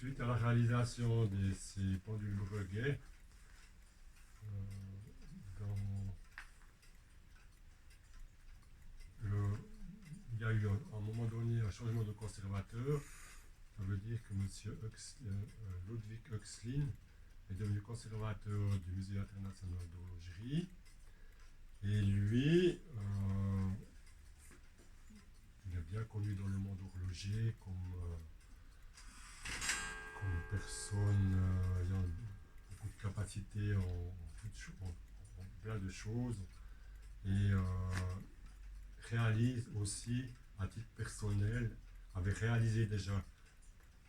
suite à la réalisation de ces pendules Breguet, dans le, il y a eu à un moment donné un changement de conservateur. Ça veut dire que M. Ludwig Oechslin est devenu conservateur du Musée international d'horlogerie. Et lui, il est bien connu dans le monde horloger comme personne ayant beaucoup de capacité en plein de choses et réalise aussi à titre personnel, avait réalisé déjà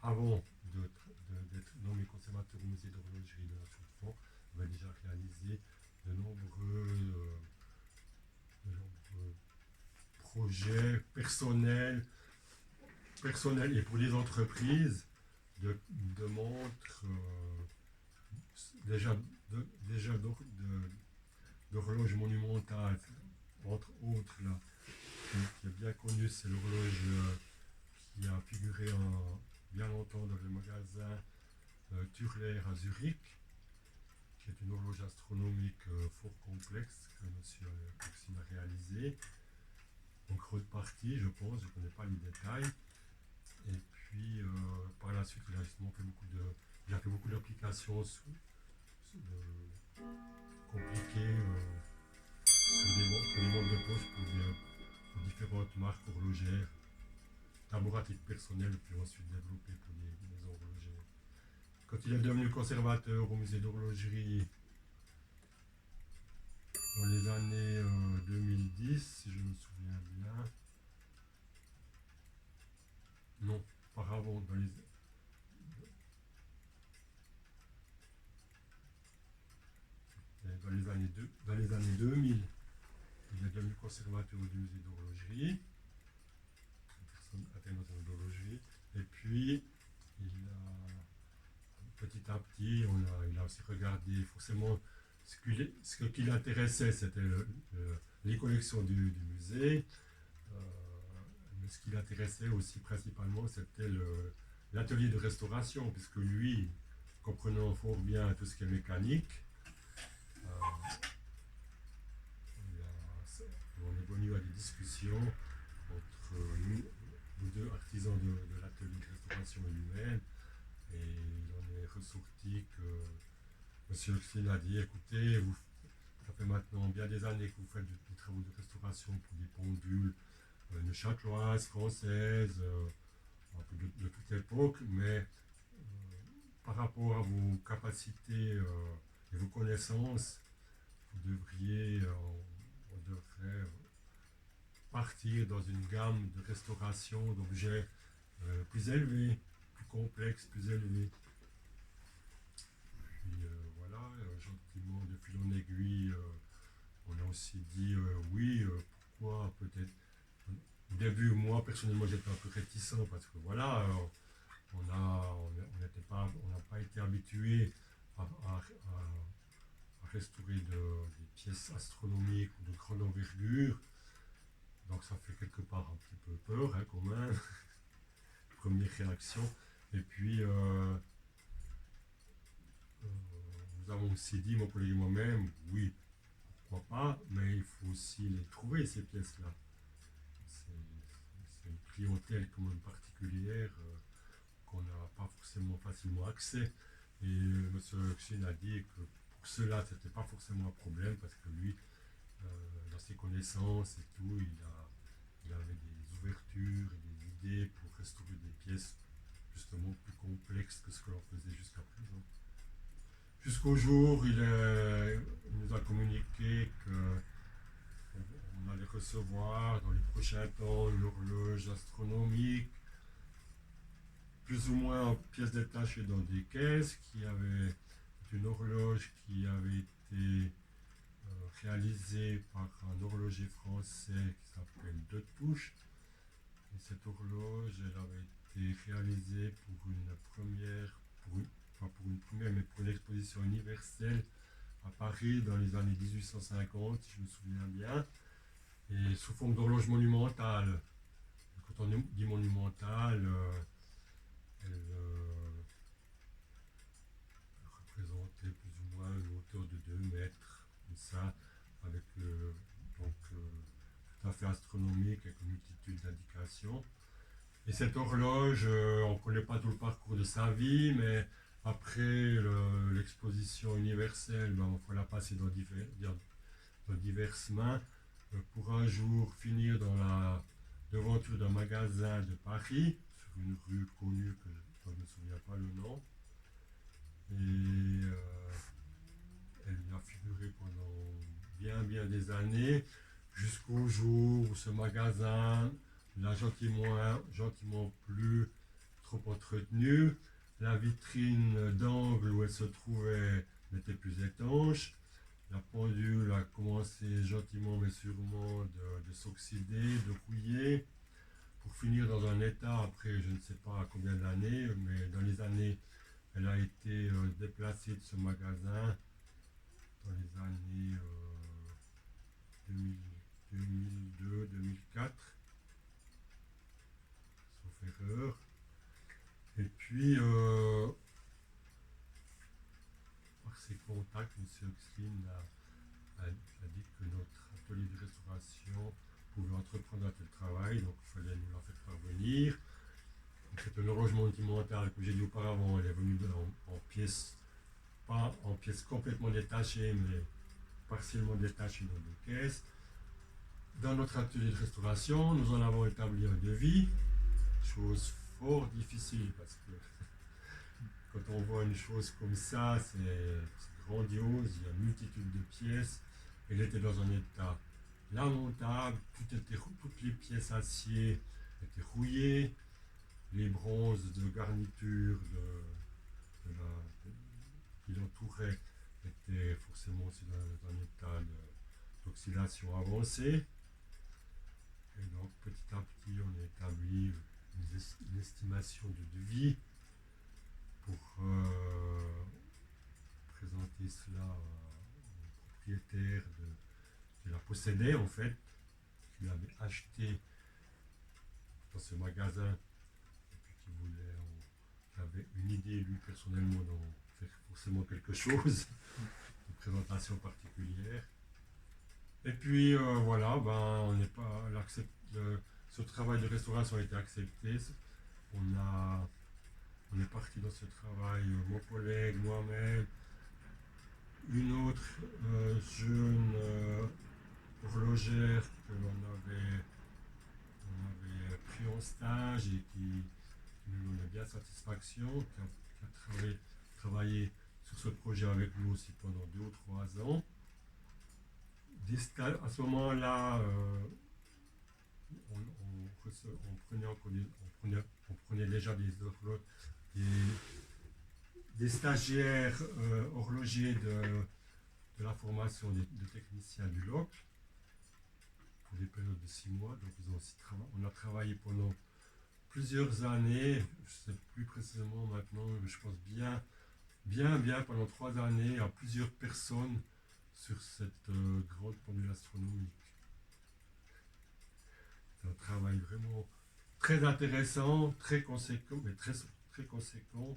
avant d'être nommé conservateur au musée d'horlogerie de la Chaux-de-Fonds, avait déjà réalisé de nombreux projets personnels et pour les entreprises de montres déjà d'horloges monumentales, entre autres là, qui est bien connu, c'est l'horloge qui a figuré bien longtemps dans le magasin Turler à Zurich, qui est une horloge astronomique fort complexe que M. Coxine a réalisé. En grosse partie, je pense, je ne connais pas les détails. Et puis, par la suite, il a justement fait beaucoup d'applications compliquées sur des montres de poche pour différentes marques horlogères, d'abord à titre personnel, puis ensuite développées pour les maisons horlogères. Quand il est devenu conservateur au musée d'horlogerie dans les années 2010, si je me souviens bien, non, auparavant, dans les années 2000, il est devenu conservateur du musée d'horlogerie, personne internationale d'horlogerie, et puis petit à petit, il a aussi regardé forcément ce qui l'intéressait, c'était les collections du musée. Mais ce qui l'intéressait aussi principalement, c'était l'atelier de restauration, puisque lui, comprenant fort bien tout ce qui est mécanique, on est venu à des discussions entre nous deux artisans de l'atelier de restauration et lui-même, et il en est ressorti que M. Oxlin a dit, écoutez, ça fait maintenant bien des années que vous faites des travaux de restauration pour des pendules neuchâteloises, françaises, de toute époque, mais par rapport à vos capacités et vos connaissances, vous devriez, on devrait partir dans une gamme de restauration d'objets plus élevés, plus complexes, plus élevés. Puis voilà, gentiment, de fil en aiguille, on a aussi dit oui, pourquoi peut-être. Au début, moi personnellement, j'étais un peu réticent parce que voilà, on n'a pas été habitué à restaurer des pièces astronomiques ou de grande envergure. Donc ça fait quelque part un petit peu peur hein, quand même. Première réaction. Et puis nous avons aussi dit, mon collègue et moi-même, oui, pourquoi pas, mais il faut aussi les trouver ces pièces-là. C'est une clientèle quand même particulière qu'on n'a pas forcément facilement accès. Et M. Oxin a dit que pour cela, ce n'était pas forcément un problème parce que lui, dans ses connaissances et tout, il avait des ouvertures et des idées pour restaurer des pièces justement plus complexes que ce que l'on faisait jusqu'à présent. Jusqu'au jour où il nous a communiqué qu'on allait recevoir dans les prochains temps une horloge astronomique, plus ou moins en pièces détachées dans des caisses, qui avait une horloge qui avait été réalisée par un horloger français qui s'appelle De Touche. Et cette horloge, elle avait été réalisée pour une exposition universelle à Paris dans les années 1850, si je me souviens bien, et sous forme d'horloge monumentale. Quand on dit monumentale, elle ça, avec donc, tout à fait astronomique, avec une multitude d'indications. Et cette horloge, on ne connaît pas tout le parcours de sa vie, mais après l'exposition universelle, ben, il faut la passer dans diverses mains pour un jour finir dans la devanture d'un magasin de Paris, sur une rue connue que je ne me souviens pas le nom. Et elle y a figuré pendant bien des années, jusqu'au jour où ce magasin l'a gentiment plus trop entretenu. La vitrine d'angle où elle se trouvait n'était plus étanche. La pendule a commencé gentiment mais sûrement de s'oxyder, de rouiller, pour finir dans un état après je ne sais pas combien d'années, mais dans les années, elle a été déplacée de ce magasin dans les années 2002-2004, sauf erreur. Et puis, par ses contacts, M. Oxlin a dit que notre atelier de restauration pouvait entreprendre un tel travail, donc il fallait nous la faire parvenir. C'est un horloge monumental, comme j'ai dit auparavant, elle est venue en pièces, pas en pièces complètement détachées, mais partiellement détachées dans des caisses. Dans notre atelier de restauration, nous en avons établi un devis, chose fort difficile parce que quand on voit une chose comme ça, c'est grandiose, il y a une multitude de pièces. Elle était dans un état lamentable, toutes les pièces acier étaient rouillées, les bronzes de garniture qui l'entouraient étaient forcément aussi dans un état d'oxydation avancée. Et donc petit à petit, on a établi une estimation de devis pour présenter cela au propriétaire qui la possédait en fait, qui l'avait acheté dans ce magasin et puis qui avait une idée lui personnellement d'en faire forcément quelque chose, une présentation particulière. Et puis voilà, ben, ce travail de restauration a été accepté. On est parti dans ce travail, mon collègue, moi-même, une autre jeune horlogère que on avait pris en stage et qui nous donnait bien satisfaction, qui a travaillé sur ce projet avec nous aussi pendant 2 ou 3 ans. À ce moment-là, on prenait déjà des stagiaires horlogers de la formation de techniciens du LOC pour des périodes de 6 mois. Donc on a travaillé pendant plusieurs années, je ne sais plus précisément maintenant, mais je pense bien pendant 3 années à plusieurs personnes sur cette grande pendule astronomique. C'est un travail vraiment très intéressant, très conséquent, mais très conséquent.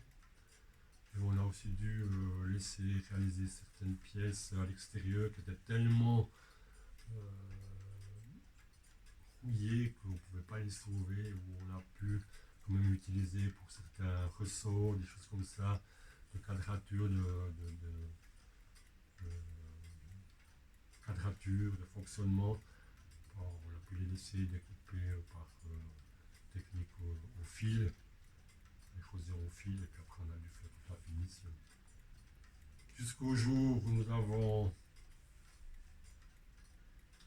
Et on a aussi dû laisser réaliser certaines pièces à l'extérieur qui étaient tellement rouillées qu'on ne pouvait pas les sauver, où on a pu quand même utiliser pour certains ressorts, des choses comme ça, de quadrature, de fonctionnement. On a pu les laisser découper par technique au fil, l'érosion au fil, et puis après on a dû faire toute la finition. Jusqu'au jour où nous avons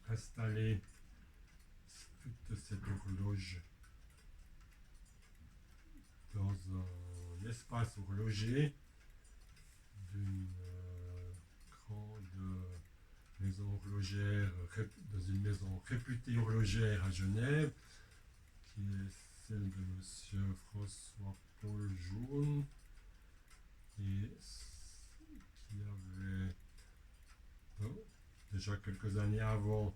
installé toute cette horloge dans un espace horloger d'une grande maison horlogère, dans une maison réputée horlogère à Genève, qui est celle de M. François-Paul Jaune, et qui avait déjà quelques années avant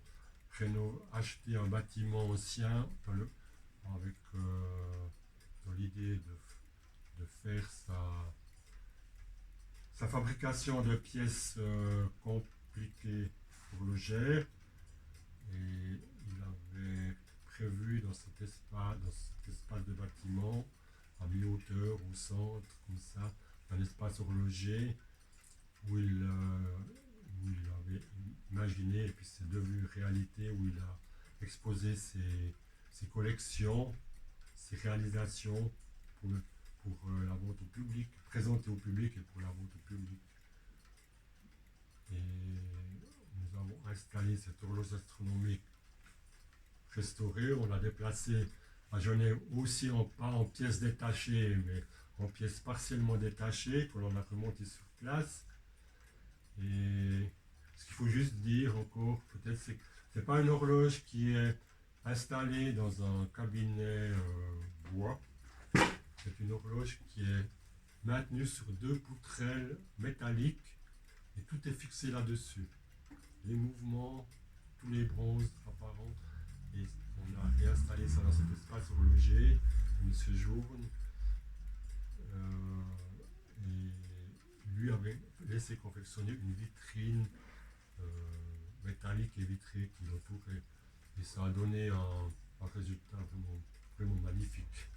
acheté un bâtiment ancien avec dans l'idée de faire sa fabrication de pièces compliquées horlogère et il avait prévu dans cet espace de bâtiment, à mi-hauteur, au centre, comme ça, un espace horloger où il avait imaginé, et puis c'est devenu réalité, où il a exposé ses collections, ses réalisations pour, la vente au public, présentées au public et pour la vente au public. Et nous avons installé cette horloge astronomique restaurée, on l'a déplacée à Genève aussi, pas en pièces détachées, mais en pièces partiellement détachées, que l'on a remontées sur place. Et ce qu'il faut juste dire encore, peut-être, c'est que ce n'est pas une horloge qui est installée dans un cabinet bois. C'est une horloge qui est maintenue sur deux poutrelles métalliques et tout est fixé là-dessus. Les mouvements, tous les bronzes apparents. Et on a réinstallé ça dans cet espace horloger, Monsieur Journe. Et lui avait laissé confectionner une vitrine métallique et vitrée qui l'entourait. Et ça a donné un résultat vraiment, vraiment magnifique.